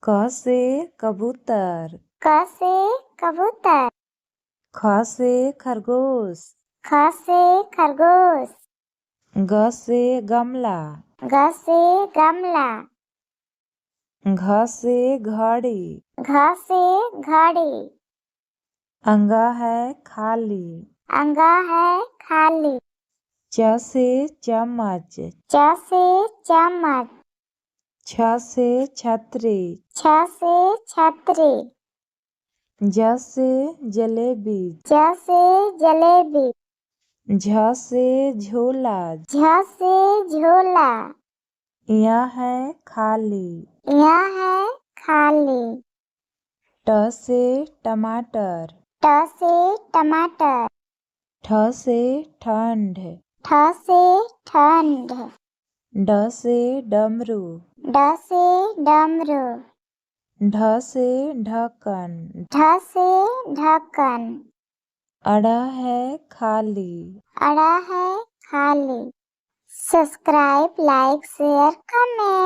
क से कबूतर। क से कबूतर। ख से खरगोश। ख से खरगोश। ग से गमला। ग से गमला। घ से घड़ी। घ से घड़ी। अंगा है खाली। अंगा है खाली। च से चम्मच। च से चम्मच। छ से छतरी। छ से छतरी। ज से जलेबी। ज से जलेबी। झ से झोला। झ से झोला। य है खाली। य है खाली। ट से टमाटर। ट से टमाटर। ठ से ठंड। ठ से ठंड। ड से डमरू। ड से डमरू। ढ से ढक्कन। ढ से ढक्कन। अड़ा है खाली। अड़ा है खाली। Subscribe, like, share, comment.